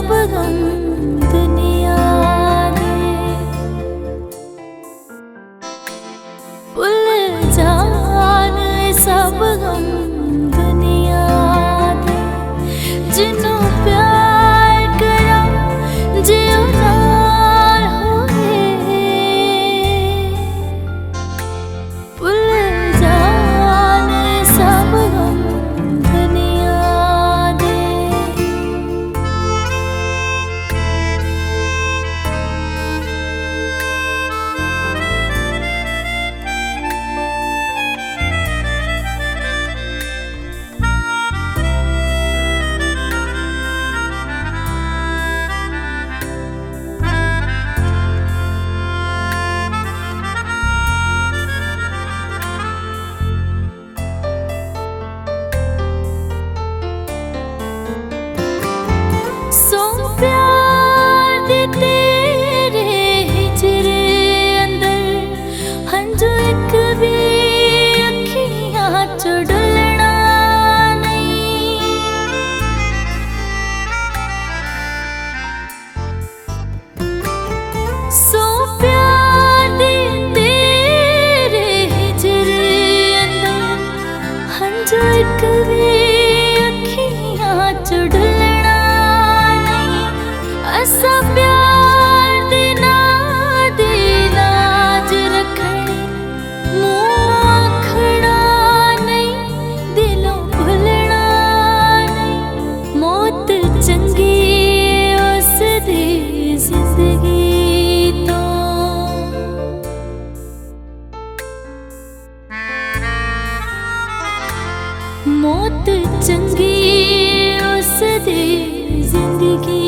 सब गम दुनिया दे, भुल जान सब गम दुनिया दे। जिन्हों प्यार करा जियो नाल होए, भुल जान सब गम दुनिया दे। प्यार दे तेरे हिजरे अंदर हंजू एक भी अखियां चो डुलना नहीं। सो प्यार दे तेरे हिजरे अंदर हंजू एक भी अखियां चो डुलना। असा प्यार देना दे लाज रखनी, मुँह आखना नहीं दिलों भुलना नहीं। मौत चंगी उस दी जिंदगी तो, मौत चंगी उस दी जिंदगी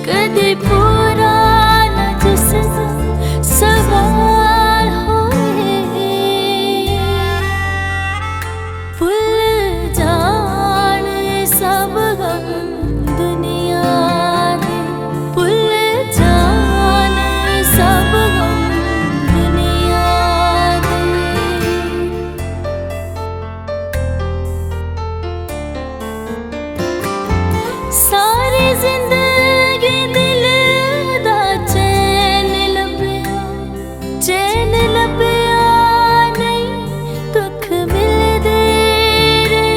कदे पूरा न जिसका सवाल होए। भुल जान सब गम दुनिया दे, भुल जान सब गम दुनिया दे। सारी जिंदगी चैन लभया नहीं, दुख मिलदे रे।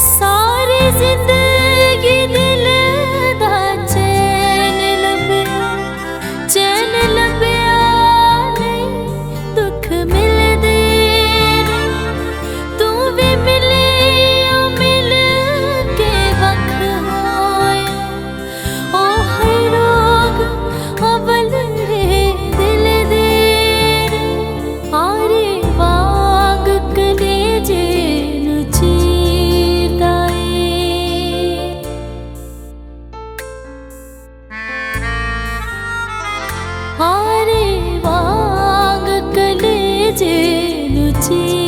सारी जिंदगी दिल दा चैन लभया नहीं, दुख मिलदे रे। तू भी मिले मिल के वख अवल रे दिल दे रे। आरे वांग कलेजे नू चीरदा ए, आरे वांग कलेजे नू चीरदा।